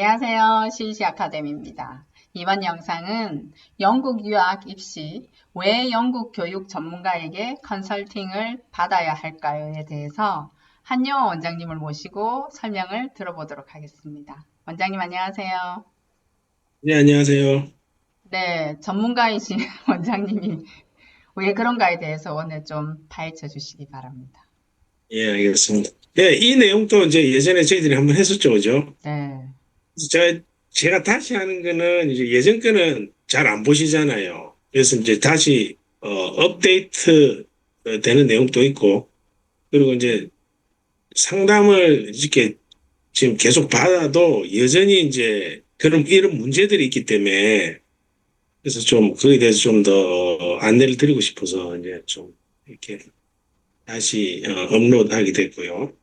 안녕하세요. 시시 아카데미입니다. 이번 영상은 영국 유학 입시, 왜 영국 교육 전문가에게 컨설팅을 받아야 할까요에 대해서 한여원 원장님을 모시고 설명을 들어보도록 하겠습니다. 원장님 안녕하세요. 네, 안녕하세요. 네, 전문가이신 원장님이 왜 그런가에 대해서 오늘 좀 파헤쳐 주시기 바랍니다. 예, 알겠습니다. 예, 이 내용도 이제 예전에 저희들이 한번 했었죠, 그죠? 네, 그래서 제가 다시 하는 거는 이제 예전 거는 잘 안 보시잖아요. 그래서 이제 다시, 업데이트 되는 내용도 있고, 그리고 이제 상담을 이렇게 지금 계속 받아도 여전히 이제 그런 이런 문제들이 있기 때문에 그래서 좀 그에 대해서 좀 더 안내를 드리고 싶어서 이제 좀 이렇게 다시 업로드하게 됐고요.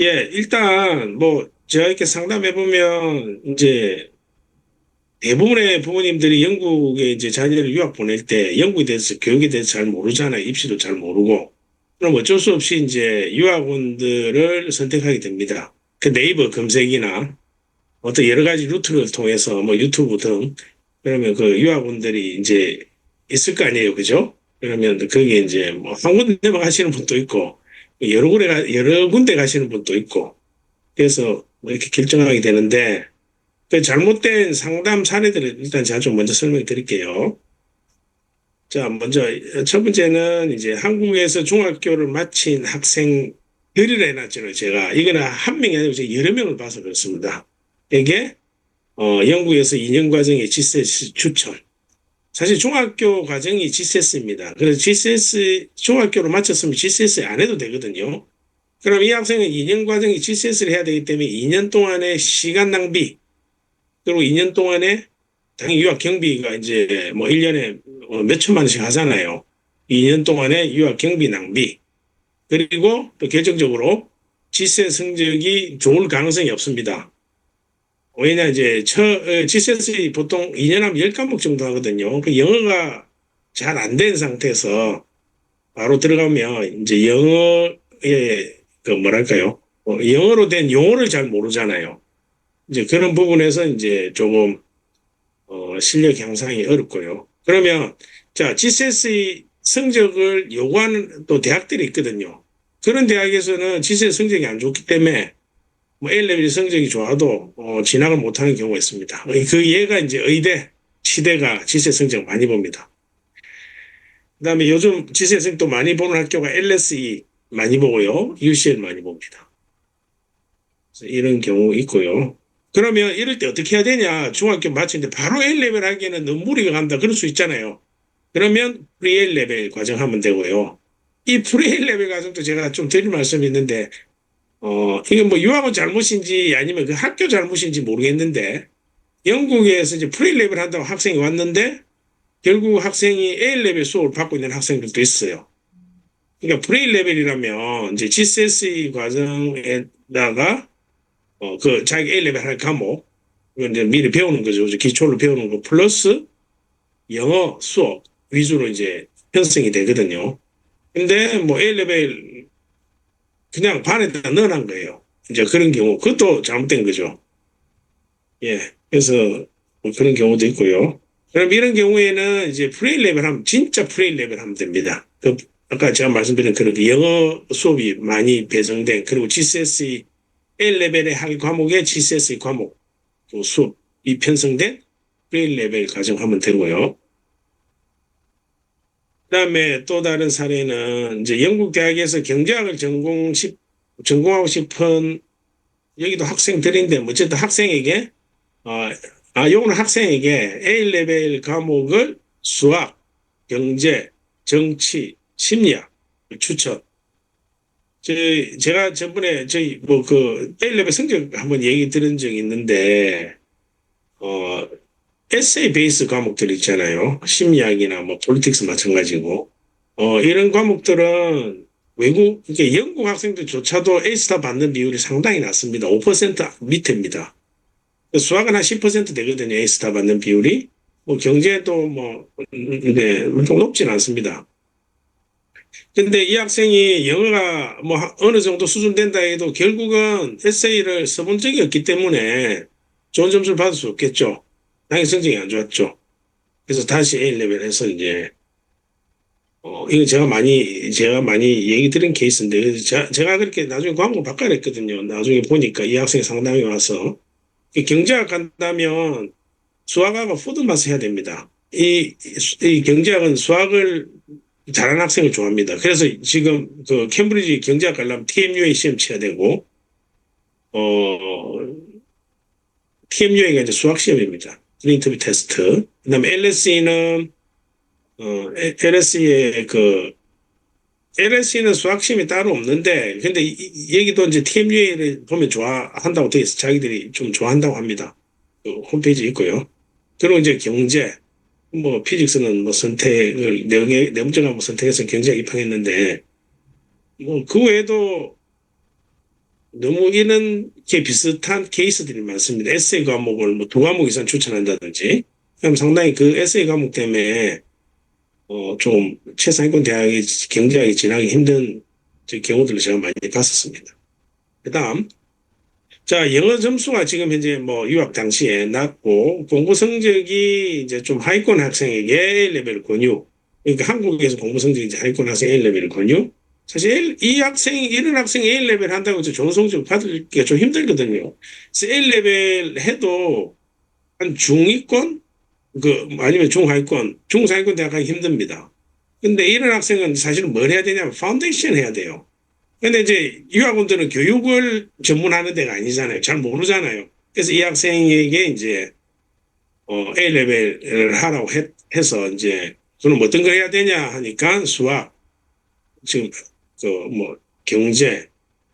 예, 일단 뭐 제가 이렇게 상담해 보면 이제 대부분의 부모님들이 영국에 이제 자녀를 유학 보낼 때 영국에 대해서 교육에 대해서 잘 모르잖아요. 입시도 잘 모르고. 그럼 어쩔 수 없이 이제 유학원들을 선택하게 됩니다. 그 네이버 검색이나 어떤 여러 가지 루트를 통해서 뭐 유튜브 등 그러면 그 유학원들이 이제 있을 거 아니에요. 그죠? 그러면 거기에 이제 뭐 한 군데만 가시는 분도 있고 여러 군데 가시는 분도 있고 그래서 뭐 이렇게 결정하게 되는데 그 잘못된 상담 사례들을 일단 제가 좀 먼저 설명해 드릴게요. 자, 먼저 첫 번째는 이제 한국에서 중학교를 마친 학생들이라 해놨잖아요. 제가 이거는 한 명이 아니고 제가 여러 명을 봐서 그렇습니다. 이게 영국에서 2년 과정의 GCSE 추천. 사실 중학교 과정이 GCSE입니다. 그래서 GCSE 중학교를 마쳤으면 GCSE 안 해도 되거든요. 그럼 이 학생은 2년 과정이 GCS를 해야 되기 때문에 2년 동안의 시간 낭비, 그리고 2년 동안에 당연히 유학 경비가 이제 뭐 1년에 몇 천만 원씩 하잖아요. 2년 동안의 유학 경비 낭비. 그리고 또 결정적으로 GCSE 성적이 좋을 가능성이 없습니다. 왜냐, 이제, GCSE 보통 2년 하면 10과목 정도 하거든요. 그 영어가 잘 안 된 상태에서 바로 들어가면 이제 영어의 그 뭐랄까요. 영어로 된 용어를 잘 모르잖아요. 이제 그런 부분에서 이제 조금 실력 향상이 어렵고요. 그러면 자, GCSE 성적을 요구하는 또 대학들이 있거든요. 그런 대학에서는 GCSE 성적이 안 좋기 때문에 뭐 A레벨 성적이 좋아도 진학을 못하는 경우가 있습니다. 그 예가 이제 의대, 치대가 GCSE 성적 많이 봅니다. 그다음에 요즘 GCSE 성적 또 많이 보는 학교가 LSE 많이 보고요. UCL 많이 봅니다. 이런 경우 있고요. 그러면 이럴 때 어떻게 해야 되냐? 중학교 마치는데 바로 A레벨 하기에는 너무 무리가 간다. 그럴 수 있잖아요. 그러면 프리 A레벨 과정 하면 되고요. 이 프리 A레벨 과정도 제가 좀 드릴 말씀이 있는데, 이게 뭐 유학원 잘못인지 아니면 그 학교 잘못인지 모르겠는데, 영국에서 이제 프리 레벨 한다고 학생이 왔는데, 결국 학생이 A 레벨 수업을 받고 있는 학생들도 있어요. 그러니까 프리 레벨이라면 이제 GCSE 과정에다가 그 자기 A 레벨 할 과목 이제 미리 배우는 거죠. 기초를 배우는 거 플러스 영어 수업 위주로 이제 편성이 되거든요. 근데 뭐 A 레벨 그냥 반에다 넣어놓은 거예요. 이제 그런 경우 그것도 잘못된 거죠. 예. 그래서 뭐 그런 경우도 있고요. 그럼 이런 경우에는 이제 프레이 레벨 하면 진짜 프레이 레벨 하면 됩니다. 그 아까 제가 말씀드린 그런 그 영어 수업이 많이 배정된 그리고 GCSE A 레벨의 할 과목에 GCSE 과목 그 수업이 편성된 프레이 레벨 가정하면 되고요. 그다음에 또 다른 사례는 이제 영국 대학에서 경제학을 전공하고 싶은 여기도 학생들인데 뭐 어쨌든 학생에게 어, 요거는 학생에게 A레벨 과목을 수학, 경제, 정치, 심리학 추천. 제가 전번에 저희 뭐 그 A레벨 성적 한번 얘기 들은 적이 있는데, 어, 에세이 베이스 과목들 있잖아요. 심리학이나 뭐 폴리틱스 마찬가지고. 이런 과목들은 이게 영국 학생들조차도 A스타 받는 비율이 상당히 낮습니다. 5% 밑입니다. 수학은 한 10% 되거든요. A스타 받는 비율이. 뭐 경제도 뭐, 네, 엄청 높진 않습니다. 근데 이 학생이 영어가 뭐 어느 정도 수준 된다 해도 결국은 에세이를 써본 적이 없기 때문에 좋은 점수를 받을 수 없겠죠. 당연히 성적이 안 좋았죠. 그래서 다시 A 레벨 해서 이제 이거 제가 많이 얘기 드린 케이스인데, 그래서 제가 그렇게 나중에 광고 바꿔냈거든요. 나중에 보니까 이 학생이 상담이 와서 이 경제학 간다면 수학하고 푸드맛을 해야 됩니다. 이 경제학은 수학을 잘하는 학생을 좋아합니다. 그래서 지금 그 캠브리지 경제학 가려면 TMUA 시험 쳐야 되고, TMUA가 이제 수학 시험입니다. 인터뷰 테스트. 그다음에 LSE는 LSE의 LSE는 수학 시험이 따로 없는데, 근데 여기도 이제 TMUA를 보면 좋아한다고 돼 있어. 자기들이 좀 좋아한다고 합니다. 그 홈페이지 있고요. 그리고 이제 경제, 뭐 피직스는 뭐 선택을 네 문제 과목 선택해서 경제학 입학했는데, 뭐 그 외에도 너무 이런 게 비슷한 케이스들이 많습니다. 에세이 과목을 뭐 두 과목 이상 추천한다든지, 그럼 상당히 그 에세이 과목 때문에 좀 최상위권 대학에 경제학이 진학이 힘든 경우들을 제가 많이 봤었습니다. 그다음, 자, 영어 점수가 지금 현재 뭐 유학 당시에 낮고 공부 성적이 이제 좀 하위권 학생에게 A레벨 권유. 그러니까 한국에서 공부 성적이 이제 하위권 학생 A레벨 권유. 사실 이런 학생이 A레벨 한다고 해서 좋은 성적 받기가 좀 힘들거든요. 그래서 A레벨 해도 한 중위권, 아니면 중하위권, 중상위권 대학 가기 힘듭니다. 근데 이런 학생은 사실은 뭘 해야 되냐면 파운데이션 해야 돼요. 근데 이제 유학원들은 교육을 전문하는 데가 아니잖아요. 잘 모르잖아요. 그래서 이 학생에게 이제 A 레벨을 하라고 해서 이제 그럼 어떤 걸 해야 되냐 하니까 수학, 지금 뭐 경제,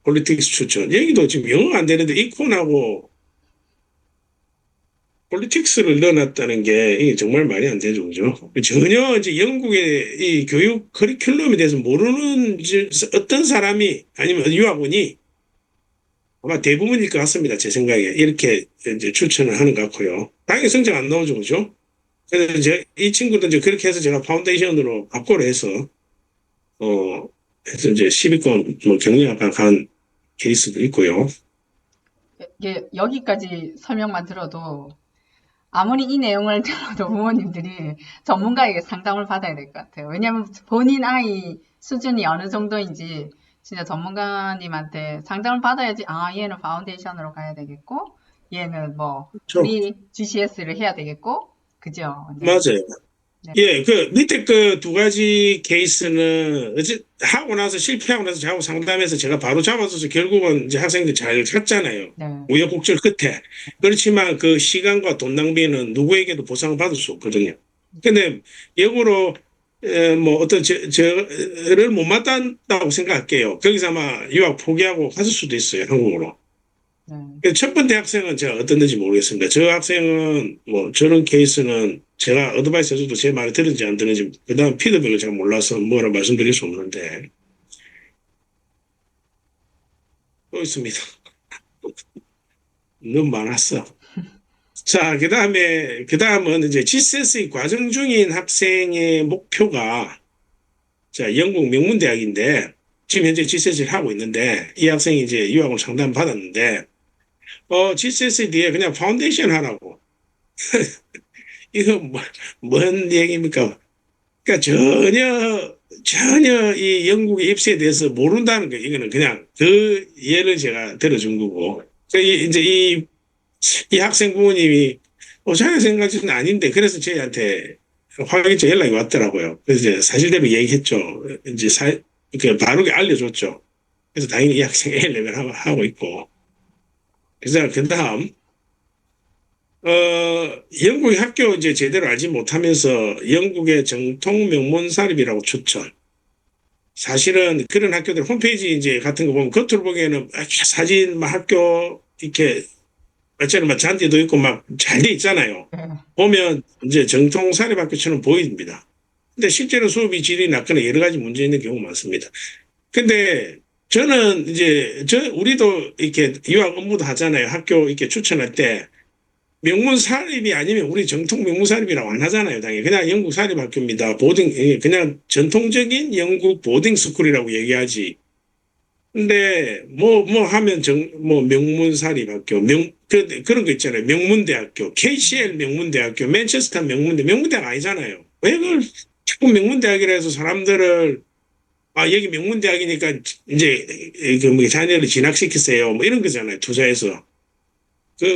폴리틱스 추천. 여기도 지금 영어가 안 되는데 이콘하고 폴리틱스를 넣어놨다는 게 이게 정말 말이 안 되죠, 그죠? 전혀 이제 영국의 이 교육 커리큘럼에 대해서 모르는 어떤 사람이 아니면 유학원이 아마 대부분일 것 같습니다. 제 생각에 이렇게 이제 추천을 하는 것 같고요. 당연히 성적 안 나오죠, 그죠? 그래서 이제 이 친구도 이제 그렇게 해서 제가 파운데이션으로 확보를 해서 이제 10위권 뭐 경영학과 간 케이스도 있고요. 이게 여기까지 설명만 들어도 아무리 이 내용을 들어도 부모님들이 전문가에게 상담을 받아야 될 것 같아요. 왜냐하면 본인 아이 수준이 어느 정도인지 진짜 전문가님한테 상담을 받아야지, 아, 얘는 파운데이션으로 가야 되겠고, 얘는 뭐, 그렇죠. 프리 GCS를 해야 되겠고, 그죠? 네. 맞아요. 네. 예, 그 밑에 그 두 가지 케이스는 하고 나서 실패하고 나서 저하고 상담해서 제가 바로 잡아줘서 결국은 이제 학생들이 잘 갔잖아요. 네. 우여곡절 끝에. 그렇지만 그 시간과 돈 낭비는 누구에게도 보상을 받을 수 없거든요. 근데 역으로 뭐 어떤 저를 못 맞다고 생각할게요. 거기서 아마 유학 포기하고 갔을 수도 있어요, 한국으로. 네. 첫 번째 학생은 제가 어땠는지 모르겠습니다. 저 학생은 뭐 저런 케이스는 제가 어드바이스 해줘도 제 말을 들은지 안 들은지 그다음 피드백을 잘 몰라서 뭐라 말씀드릴 수 없는데 또 있습니다. 너무 많았어. 자, 그다음은 이제 GCSE 과정 중인 학생의 목표가 자, 영국 명문대학인데 지금 현재 GCSE를 하고 있는데 이 학생이 이제 유학을 상담 받았는데 GCSE 뒤에 그냥 파운데이션 하라고. 이거 뭔 얘기입니까? 그러니까 전혀 이 영국의 입시에 대해서 모른다는 거, 이거는 그냥 그 예를 제가 들어준 거고. 이제 이 학생 부모님이, 자기 생각은 아닌데, 그래서 저희한테 확인적 연락이 왔더라고요. 그래서 이제 사실대로 얘기했죠. 이제 그 바르게 알려줬죠. 그래서 당연히 이 학생 A레벨 하고 있고. 그래서 그 다음, 영국의 학교 이제 제대로 알지 못하면서 영국의 정통 명문 사립이라고 추천. 사실은 그런 학교들 홈페이지 이제 같은 거 보면 겉으로 보기에는 사진 막 학교 이렇게 어쩌면 막 잔디도 있고 막 잘 돼 있잖아요. 보면 이제 정통 사립학교처럼 보입니다. 근데 실제로 수업이 질이 낮거나 여러 가지 문제 있는 경우가 많습니다. 근데 저는 이제 우리도 이렇게 유학 업무도 하잖아요. 학교 이렇게 추천할 때 명문 사립이 아니면 우리 정통 명문 사립이라고 안 하잖아요. 당연히 그냥 영국 사립 학교입니다. 그냥 전통적인 영국 보딩 스쿨이라고 얘기하지. 근데 뭐 하면 뭐 명문 사립 학교 그런 거 있잖아요. 명문대학교, KCL 명문대학교, 맨체스터 명문대학 아니잖아요. 왜 그걸 자꾸 명문대학이라 해서 사람들을 여기 명문대학이니까 이제 뭐 자녀를 진학시키세요. 뭐 이런 거잖아요. 투자해서.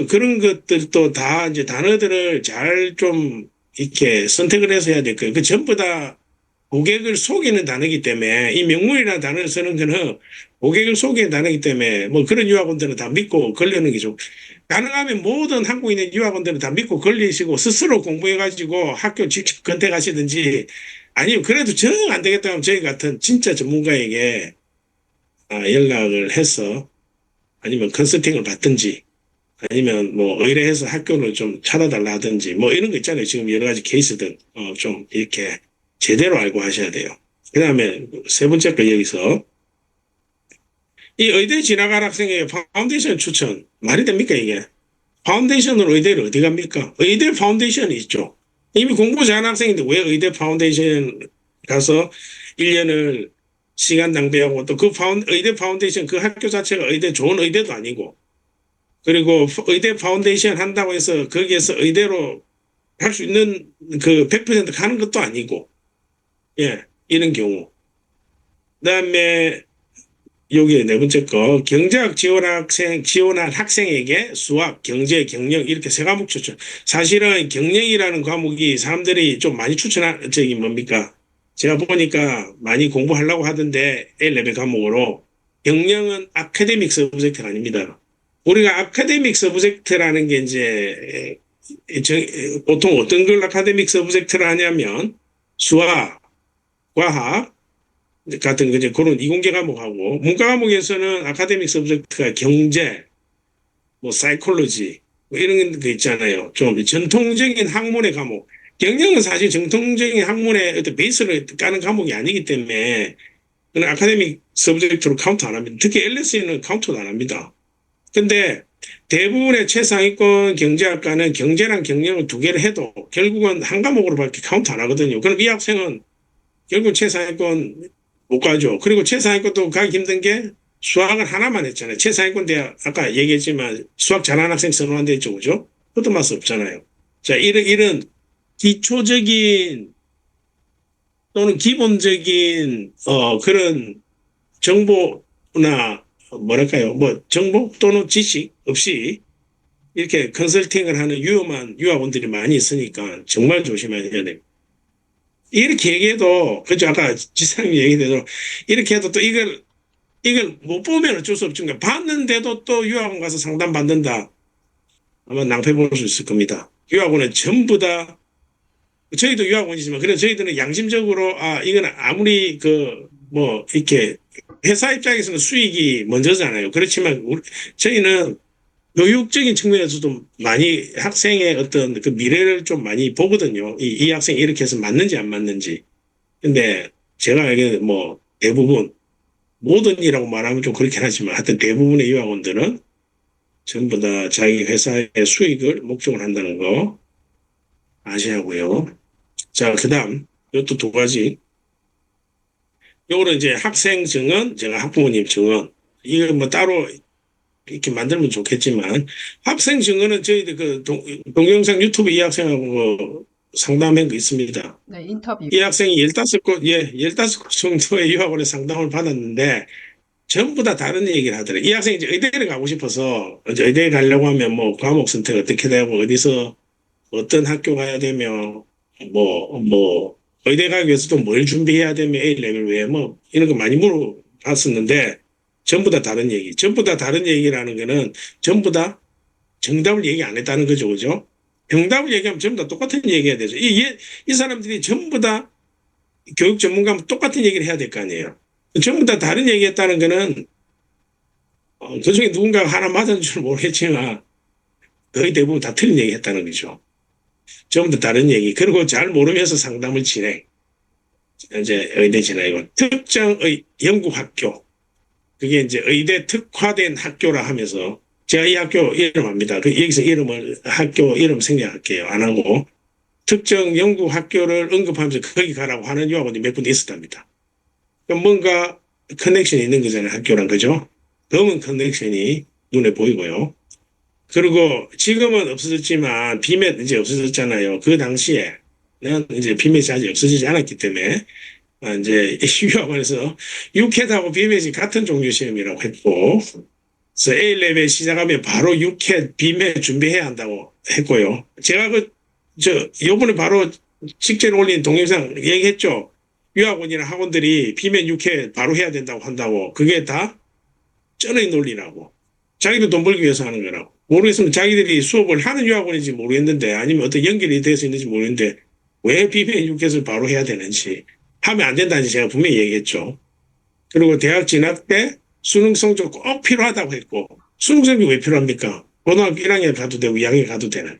그런 것들도 다 이제 단어들을 잘 좀 이렇게 선택을 해서 해야 될 거예요. 그 전부 다 고객을 속이는 단어이기 때문에 이 명문이라는 단어를 쓰는 거는 고객을 속이는 단어이기 때문에 뭐 그런 유학원들은 다 믿고 걸려는 게 좋고 가능하면 모든 한국에 있는 유학원들은 다 믿고 걸리시고 스스로 공부해가지고 학교 직접 컨택하시든지 아니면 그래도 정 안 되겠다 하면 저희 같은 진짜 전문가에게 연락을 해서 아니면 컨설팅을 받든지 아니면 뭐 의뢰해서 학교를 좀 찾아달라 하든지 뭐 이런 거 있잖아요. 지금 여러 가지 케이스들 좀 이렇게 제대로 알고 하셔야 돼요. 그 다음에 세 번째 거 여기서 이 의대 진학할 학생에게 파운데이션 추천 말이 됩니까 이게? 파운데이션으로 의대를 어디 갑니까? 의대 파운데이션이 있죠. 이미 공부 잘하는 학생인데 왜 의대 파운데이션 가서 1년을 시간 낭비하고 또 그 의대 파운데이션 그 학교 자체가 의대 좋은 의대도 아니고 그리고 의대 파운데이션 한다고 해서 거기에서 의대로 할 수 있는 그 100% 가는 것도 아니고 예 이런 경우 그다음에 여기 네 번째 거 경제학 지원한 학생에게 수학, 경제, 경영 이렇게 세 과목 추천. 사실은 경영이라는 과목이 사람들이 좀 많이 추천한 저기 뭡니까? 제가 보니까 많이 공부하려고 하던데 A레벨 과목으로 경영은 아카데믹 서브젝트가 아닙니다. 우리가 아카데믹 서브젝트라는 게 이제 보통 어떤 걸 아카데믹 서브젝트를 하냐면 수학, 과학 같은 이제 그런 이공계 과목하고 문과 과목에서는 아카데믹 서브젝트가 경제, 뭐 사이콜로지 뭐 이런 거 있잖아요. 좀 전통적인 학문의 과목. 경영은 사실 정통적인 학문의 어떤 베이스를 까는 과목이 아니기 때문에 그는 아카데믹 서브젝트로 카운트 안 합니다. 특히 LSE는 카운트도 안 합니다. 근데 대부분의 최상위권 경제학과는 경제랑 경영을 두 개를 해도 결국은 한 과목으로밖에 카운트 안 하거든요. 그럼 이 학생은 결국 최상위권 못 가죠. 그리고 최상위권도 가기 힘든 게 수학을 하나만 했잖아요. 최상위권 대학 아까 얘기했지만 수학 잘하는 학생 선호한 데 있죠. 그죠? 그것도 맛 없잖아요. 자, 이런 기초적인 또는 기본적인 그런 정보나 뭐랄까요? 뭐 정보 또는 지식 없이 이렇게 컨설팅을 하는 위험한 유학원들이 많이 있으니까 정말 조심해야 돼요. 이렇게 얘기해도 그죠? 아까 지사님이 얘기대로 이렇게 해도 또 이걸 못 보면 어쩔 수 없지만 봤는데도 또 유학원 가서 상담 받는다. 아마 낭패 볼 수 있을 겁니다. 유학원은 전부 다 저희도 유학원이지만 그래 저희들은 양심적으로 이건 아무리 그 뭐 이렇게 회사 입장에서는 수익이 먼저잖아요. 그렇지만 저희는 교육적인 측면에서도 많이 학생의 어떤 그 미래를 좀 많이 보거든요. 이 학생이 이렇게 해서 맞는지 안 맞는지. 근데 제가 알기로는 뭐 대부분 모든 이라고 말하면 좀 그렇긴 하지만 하여튼 대부분의 유학원들은 전부 다 자기 회사의 수익을 목적으로 한다는 거 아셔야 하고요. 자, 그 다음 이것도 두 가지. 요거는 이제 학생 증언, 제가 학부모님 증언. 이거 뭐 따로 이렇게 만들면 좋겠지만 학생 증언은 저희들 그 동영상 유튜브 이 학생하고 상담한 거 있습니다. 네, 인터뷰. 이 학생이 15곳, 15곳 정도의 유학원에 상담을 받았는데 전부 다 다른 얘기를 하더래요. 이 학생이 이제 의대를 가고 싶어서 이제 의대에 가려고 하면 뭐 과목 선택 어떻게 되고 어디서 어떤 학교 가야 되며 뭐 의대 가기 위해서 또 뭘 준비해야 되며 A레벨 외에 뭐 이런 거 많이 물어봤었는데 전부 다 다른 얘기. 전부 다 다른 얘기라는 거는 전부 다 정답을 얘기 안 했다는 거죠. 그죠? 정답을 얘기하면 전부 다 똑같은 얘기 해야 되죠. 이 사람들이 전부 다 교육 전문가면 똑같은 얘기를 해야 될 거 아니에요. 전부 다 다른 얘기 했다는 거는 그 중에 누군가가 하나 맞은 줄 모르겠지만 거의 대부분 다 틀린 얘기 했다는 거죠. 전부 다 다른 얘기. 그리고 잘 모르면서 상담을 진행. 이제 의대 진학이고 특정 영국 학교. 그게 이제 의대 특화된 학교라 하면서 제가 이 학교 이름 합니다. 여기서 학교 이름 생략할게요. 안 하고. 특정 영국 학교를 언급하면서 거기 가라고 하는 유학원이 몇 분 있었답니다. 그럼 뭔가 커넥션이 있는 거잖아요. 학교랑, 그죠? 검은 커넥션이 눈에 보이고요. 그리고 지금은 없어졌지만 비맷 이제 없어졌잖아요. 그 당시에는 이제 비맷이 아직 없어지지 않았기 때문에 이제 유학원에서 유캣하고 비맷이 같은 종류 시험이라고 했고, 그래서 A레벨 시작하면 바로 유캣, 비맷 준비해야 한다고 했고요. 제가 요번에 바로 직전 올린 동영상 얘기했죠. 유학원이나 학원들이 비맷, 유캣 바로 해야 된다고 한다고. 그게 다 쩌는 논리라고. 자기도 돈 벌기 위해서 하는 거라고. 모르겠으면 자기들이 수업을 하는 유학원인지 모르겠는데, 아니면 어떤 연결이 돼서 있는지 모르겠는데, 왜 비맷, 유캣을 바로 해야 되는지, 하면 안 된다는지 제가 분명히 얘기했죠. 그리고 대학 진학 때 수능 성적 꼭 필요하다고 했고, 수능 성적이 왜 필요합니까? 고등학교 1학년 가도 되고 2학년 가도 되는.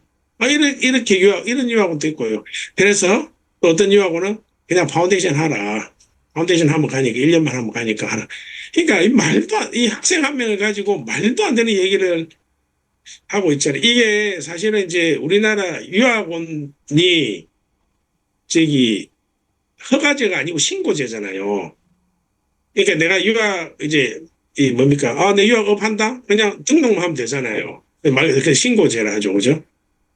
이렇게 이런 유학원도 있고요. 그래서 또 어떤 유학원은 그냥 파운데이션 하라. 파운데이션 하면 가니까, 1년만 하면 가니까 하라. 그러니까 이 학생 한 명을 가지고 말도 안 되는 얘기를 하고 있잖아요. 이게 사실은 이제 우리나라 유학원이 허가제가 아니고 신고제잖아요. 그러니까 내가 이 뭡니까? 내 유학업 한다? 그냥 등록만 하면 되잖아요. 그 신고제라 하죠. 그죠?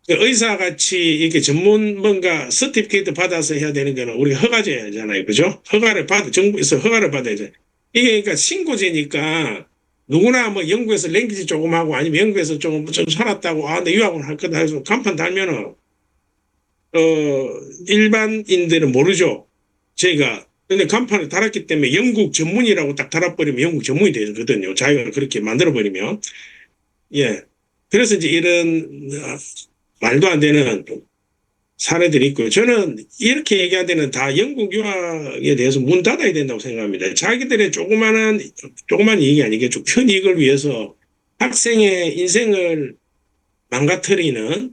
의사 같이 이렇게 전문 뭔가 서티피케이트 받아서 해야 되는 거는 우리가 허가제잖아요. 그죠? 정부에서 허가를 받아야 돼. 이게 그러니까 신고제니까 누구나 뭐 영국에서 랭귀지 조금 하고 아니면 영국에서 좀 살았다고 내 유학원 할 거다 해서 간판 달면은 일반인들은 모르죠. 제가 근데 간판을 달았기 때문에 영국 전문이라고 딱 달아버리면 영국 전문이 되거든요. 자기가 그렇게 만들어버리면. 예. 그래서 이제 이런 말도 안 되는 사례들이 있고요. 저는 이렇게 얘기할 때는 다 영국 유학에 대해서 문 닫아야 된다고 생각합니다. 자기들의 조그만 이익이 아니겠죠. 큰 이익을 위해서 학생의 인생을 망가뜨리는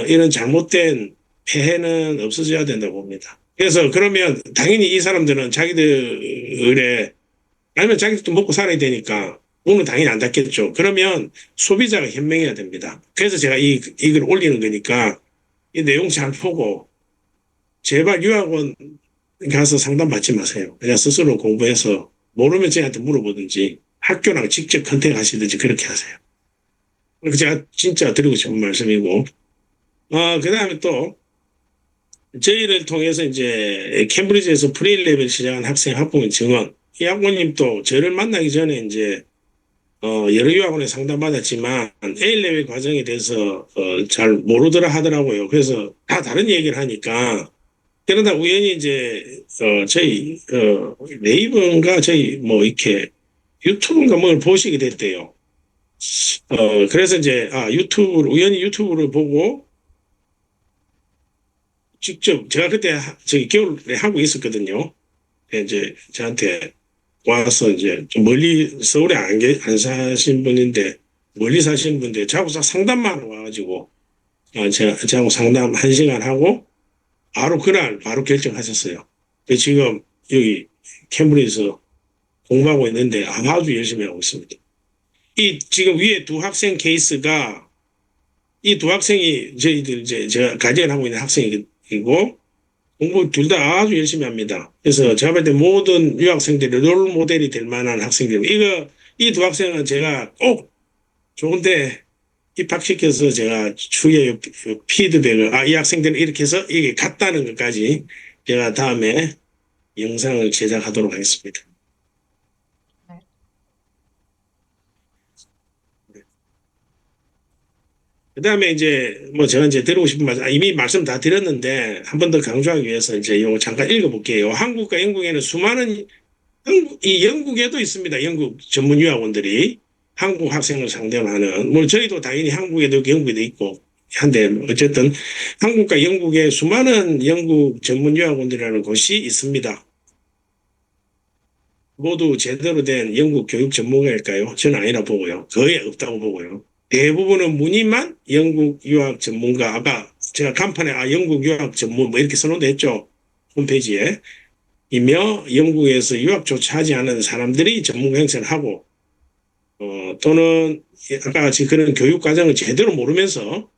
이런 잘못된 폐해는 없어져야 된다고 봅니다. 그래서 그러면 당연히 이 사람들은 아니면 자기들도 먹고 살아야 되니까 문은 당연히 안 닫겠죠. 그러면 소비자가 현명해야 됩니다. 그래서 제가 이걸 올리는 거니까 이 내용 잘 보고 제발 유학원 가서 상담 받지 마세요. 그냥 스스로 공부해서 모르면 저한테 물어보든지 학교랑 직접 컨택하시든지 그렇게 하세요. 그리고 제가 진짜 드리고 싶은 말씀이고, 그 다음에 또 저희를 통해서 이제 캠브리지에서 프리레벨 시작한 학생 학부모 증언, 이 학부모님 또 저를 만나기 전에 이제 여러 유학원에 상담받았지만 A레벨 과정에 대해서 잘 모르더라 하더라고요. 그래서 다 다른 얘기를 하니까 그러다 우연히 이제 저희 네이버인가 저희 뭐 이렇게 유튜브인가 뭘 보시게 됐대요. 그래서 이제 우연히 유튜브를 보고 직접 제가 그때 저기 겨울에 하고 있었거든요. 이제 저한테 와서 이제 좀 멀리 서울에 안 사신 분인데 멀리 사시는 분인데 저하고 상담만 와가지고 저하고 상담 1시간 하고 그날 바로 결정하셨어요. 지금 여기 캠브리지에서 공부하고 있는데 아주 열심히 하고 있습니다. 지금 위에 두 학생 케이스가 이 두 학생이 저희들 이제 제가 가정을 하고 있는 학생이고 공부 둘 다 아주 열심히 합니다. 그래서 제가 볼 때 모든 유학생들이 롤 모델이 될 만한 학생들. 이 두 학생은 제가 꼭 좋은데 입학시켜서 제가 추후에 피드백을, 이 학생들은 이렇게 해서 이게 같다는 것까지 제가 다음에 영상을 제작하도록 하겠습니다. 그 다음에 이제 제가 이제 드리고 싶은 말씀, 이미 말씀 다 드렸는데 한 번 더 강조하기 위해서 이제 이거 잠깐 읽어볼게요. 한국과 영국에는 영국에도 있습니다. 영국 전문 유학원들이 한국 학생을 상대로 하는, 저희도 당연히 한국에도 있고 영국에도 있고 한데 어쨌든 한국과 영국에 수많은 영국 전문 유학원들이라는 곳이 있습니다. 모두 제대로 된 영국 교육 전문가일까요? 저는 아니라 보고요. 거의 없다고 보고요. 대부분은 무늬만 영국 유학 전문가, 아까 제가 간판에 영국 유학 전문 이렇게 써놓은데 했죠. 홈페이지에. 이며 영국에서 유학 조차하지 않은 사람들이 전문가 행세를 하고 또는 아까 같이 그런 교육 과정을 제대로 모르면서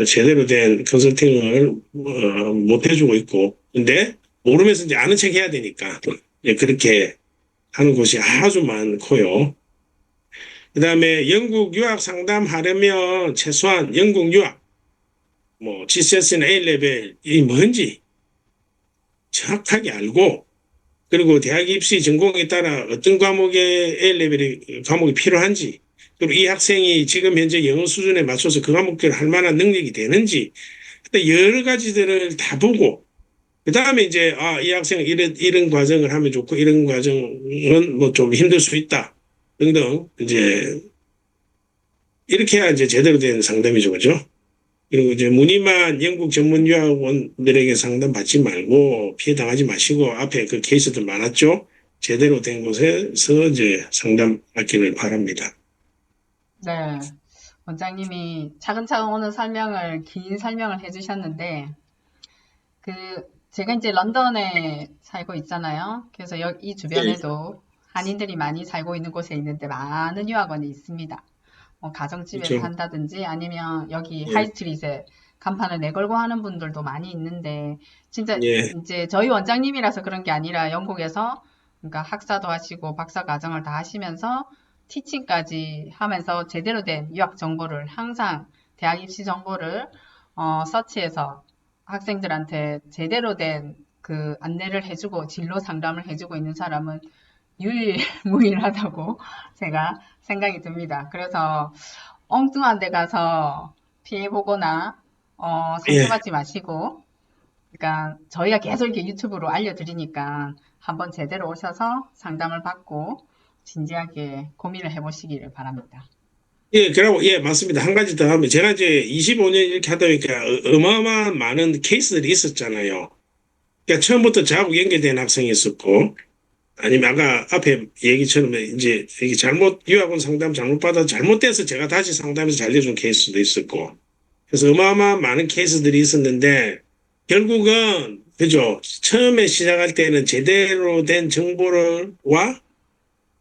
제대로 된 컨설팅을 못 해주고 있고, 근데 모르면서 이제 아는 척 해야 되니까 이제 그렇게 하는 곳이 아주 많고요. 그다음에 영국 유학 상담하려면 최소한 영국 유학, 뭐 GCS나 A레벨이 뭔지 정확하게 알고, 그리고 대학 입시 전공에 따라 어떤 과목에 A레벨의 과목이 필요한지, 그리고 이 학생이 지금 현재 영어 수준에 맞춰서 그 과목들을 할 만한 능력이 되는지, 여러 가지들을 다 보고, 그 다음에 이제, 이 학생은 이런 과정을 하면 좋고, 이런 과정은 뭐 좀 힘들 수 있다. 등등, 이제, 이렇게 해야 이제 제대로 된 상담이죠. 그죠? 그리고 이제 무늬만 영국 전문 유학원들에게 상담 받지 말고 피해 당하지 마시고 앞에 그 케이스들 많았죠. 제대로 된 곳에서 이제 상담 받기를 바랍니다. 네. 원장님이 차근차근 오늘 긴 설명을 해주셨는데, 제가 이제 런던에 살고 있잖아요. 그래서 이 예, 주변에도 한인들이 많이 살고 있는 곳에 있는데 많은 유학원이 있습니다. 가정집에서 그렇죠. 한다든지 아니면 여기 예, 하이스트릿에 간판을 내걸고 하는 분들도 많이 있는데, 진짜 예, 이제 저희 원장님이라서 그런 게 아니라 영국에서 그러니까 학사도 하시고 박사 과정을 다 하시면서 티칭까지 하면서 제대로 된 유학 정보를 항상 대학 입시 정보를 서치해서 학생들한테 제대로 된 그 안내를 해주고 진로 상담을 해주고 있는 사람은 유일무이하다고 제가 생각이 듭니다. 그래서 엉뚱한 데 가서 피해보거나 예. 상처받지 마시고, 그러니까 저희가 계속 이렇게 유튜브로 알려드리니까 한번 제대로 오셔서 상담을 받고 진지하게 고민을 해보시기를 바랍니다. 예, 그러고, 예, 맞습니다. 한 가지 더 하면, 제가 이제 25년 이렇게 하다 보니까 어마어마한 많은 케이스들이 있었잖아요. 그러니까 처음부터 저하고 연결된 학생이 있었고, 아니면 아까 앞에 얘기처럼 이제 이게 유학원 상담 잘못 받아 잘못돼서 제가 다시 상담해서 잘 돼준 케이스도 있었고, 그래서 어마어마한 많은 케이스들이 있었는데, 결국은, 그죠. 처음에 시작할 때는 제대로 된 정보와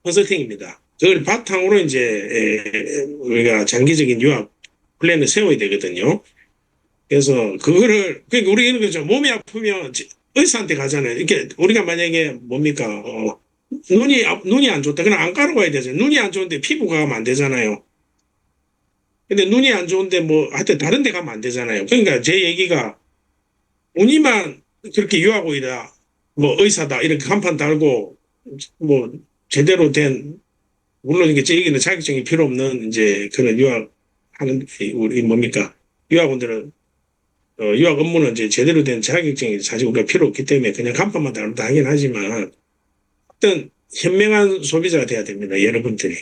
컨설팅입니다. 그걸 바탕으로 이제 우리가 장기적인 유학 플랜을 세워야 되거든요. 그래서 그러니까 우리 이런 거죠. 몸이 아프면 의사한테 가잖아요. 이렇게 우리가 만약에 뭡니까, 눈이 안 좋다. 그럼 안과로 가야 되잖아요. 눈이 안 좋은데 피부가 가면 안 되잖아요. 근데 눈이 안 좋은데 뭐 하여튼 다른 데 가면 안 되잖아요. 그러니까 제 얘기가 운이만 그렇게 유하고 이다. 뭐 의사다. 이렇게 간판 달고 뭐 제대로 된, 물론 이게 제 얘기는 자격증이 필요 없는 이제 그런 유학하는 우리 뭡니까? 유학원들은 유학 업무는 이제 제대로 된 자격증이 사실 우리가 필요 없기 때문에 그냥 간판만 달면 당연하지만 어떤 현명한 소비자가 돼야 됩니다. 여러분들이.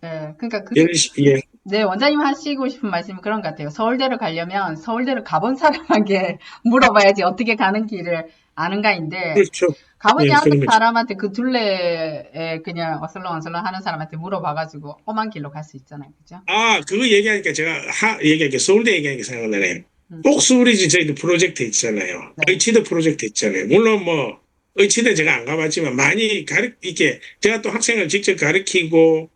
네, 그러니까 예, 네, 원장님 하시고 싶은 말씀이 그런 것 같아요. 서울대를 가려면 서울대를 가본 사람에게 물어봐야지 어떻게 가는 길을 아는가인데, 그렇죠. 가보지 예, 않은 그런 거죠. 사람한테 그 둘레에 그냥 어슬렁어슬렁 하는 사람한테 물어봐가지고 험한 길로 갈 수 있잖아요. 그죠? 그거 얘기하니까 제가 얘기하니까 서울대 얘기하니까 생각나네요. 음, 옥스브리지 저희도 프로젝트 있잖아요. 네. 의치도 프로젝트 있잖아요. 물론 뭐 의치는 제가 안 가봤지만 많이 이렇게 제가 또 학생을 직접 가르치고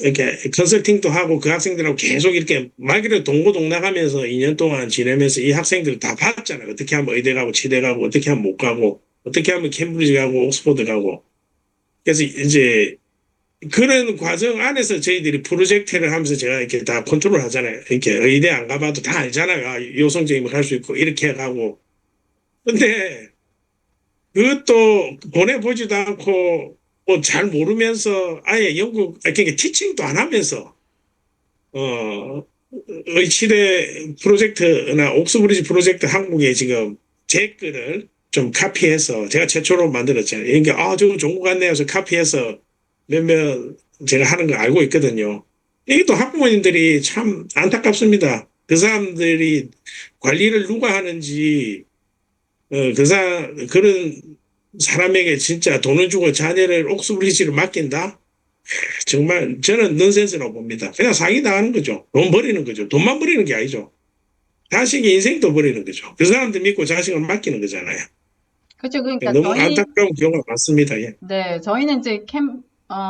이렇게 컨설팅도 하고 그 학생들하고 계속 이렇게 말 그대로 동고동락하면서 2년 동안 지내면서 이 학생들 다 봤잖아요. 어떻게 하면 의대 가고 치대 가고 어떻게 하면 못 가고 어떻게 하면 캠브리지 가고 옥스퍼드 가고. 그래서 이제 그런 과정 안에서 저희들이 프로젝트를 하면서 제가 이렇게 다 컨트롤 하잖아요. 이렇게 의대 안 가봐도 다 알잖아요. 요성적이면 갈 수 있고 이렇게 가고. 근데 그것도 보내보지도 않고 뭐 잘 모르면서 아예 그러니까 티칭도 안 하면서 어 의치대 프로젝트나 옥스브리지 프로젝트 한국에 지금 제 거를 좀 카피해서 제가 최초로 만들었잖아요. 그러니까 저거 좋은 것 같네요. 그래서 카피해서 몇몇 제가 하는 거 알고 있거든요. 이게 또 학부모님들이 참 안타깝습니다. 그 사람들이 관리를 누가 하는지 그런 사람에게 진짜 돈을 주고 자녀를 옥스브리지를 맡긴다? 정말 저는 넌센스라고 봅니다. 그냥 사기당하는 거죠. 돈 버리는 거죠. 돈만 버리는 게 아니죠. 자식의 인생도 버리는 거죠. 그 사람들 믿고 자식을 맡기는 거잖아요. 그렇죠. 그러니까 너무 안타까운 경우가 많습니다. 예. 네, 저희는 이제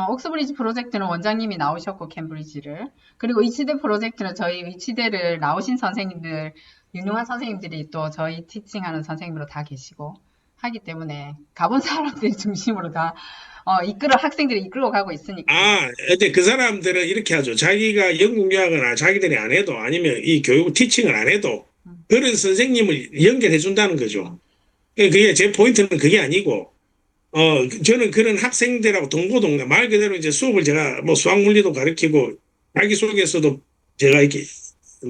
옥스브리지 프로젝트는 원장님이 나오셨고, 캠브리지를. 그리고 의치대 프로젝트는 저희 의치대를 나오신 선생님들, 유능한 선생님들이 또 저희 티칭하는 선생님으로 다 계시고 하기 때문에 가본 사람들 중심으로 다 학생들이 이끌어 가고 있으니까. 근데 그 사람들은 이렇게 하죠. 자기가 영국 유학을 자기들이 안 해도 아니면 이 교육 티칭을 안 해도 음, 그런 선생님을 연결해 준다는 거죠. 그게 제 포인트는 그게 아니고, 저는 그런 학생들하고 동고동락, 말 그대로 이제 수업을 제가 뭐 수학 물리도 가르치고, 자기소개서도 제가 이렇게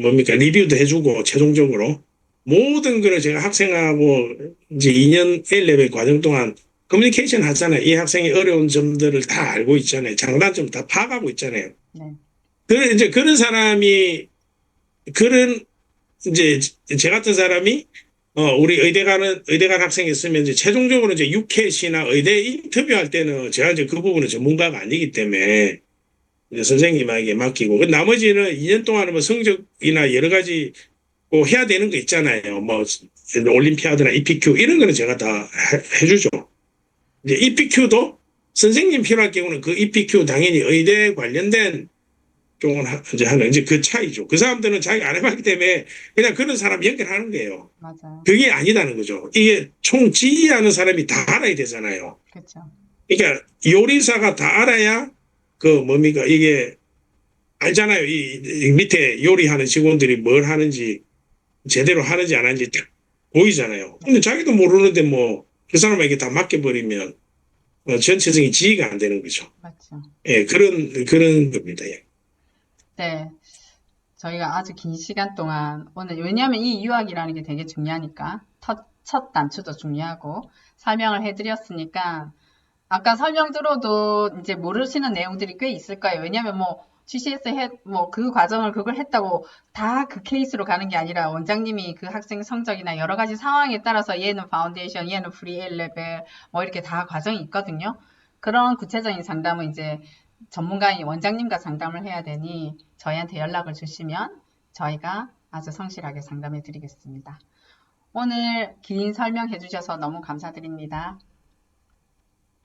뭡니까, 리뷰도 해주고, 최종적으로. 모든 거를 제가 학생하고 이제 2년 A레벨 과정 동안 커뮤니케이션 하잖아요. 이 학생의 어려운 점들을 다 알고 있잖아요. 장단점 다 파악하고 있잖아요. 네, 이제 그런 사람이, 그런, 이제, 제 같은 사람이, 우리 의대 간 학생이 있으면 이제 최종적으로 이제 UCAT이나 의대 인터뷰할 때는 제가 이제 그 부분은 전문가가 아니기 때문에 이제 선생님에게 맡기고, 그 나머지는 2년 동안은 뭐 성적이나 여러 가지 꼭 해야 되는 거 있잖아요. 뭐, 올림피아드나 EPQ 이런 거는 제가 다 해주죠. 이제 EPQ도 선생님 필요할 경우는 그 EPQ 당연히 의대 관련된 쪽은 이제 하는 이제 그 차이죠. 그 사람들은 자기가 안 해봤기 때문에 그냥 그런 사람 연결하는 거예요. 맞아요. 그게 아니다는 거죠. 이게 총 지휘하는 사람이 다 알아야 되잖아요. 그렇죠. 그러니까 요리사가 다 알아야 그 뭡니까 이게 알잖아요. 이 밑에 요리하는 직원들이 뭘 하는지 제대로 하는지 안 하는지 딱 보이잖아요. 근데 자기도 모르는데 뭐 그 사람에게 다 맡겨버리면 전체적인 지휘가 안 되는 거죠. 맞죠. 예, 그런 겁니다. 예. 네. 저희가 아주 긴 시간 동안 오늘 왜냐하면 이 유학이라는 게 되게 중요하니까 첫 단추도 중요하고 설명을 해드렸으니까 아까 설명 들어도 이제 모르시는 내용들이 꽤 있을 거예요. 왜냐하면 뭐 GCS 뭐 그 과정을 그걸 했다고 다 그 케이스로 가는 게 아니라 원장님이 그 학생 성적이나 여러 가지 상황에 따라서 얘는 파운데이션, 얘는 프리 A 레벨 뭐 이렇게 다 과정이 있거든요. 그런 구체적인 상담은 이제 전문가인 원장님과 상담을 해야 되니 저희한테 연락을 주시면 저희가 아주 성실하게 상담해 드리겠습니다. 오늘 긴 설명해 주셔서 너무 감사드립니다.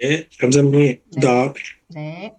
예, 감사합니다. 네. 네.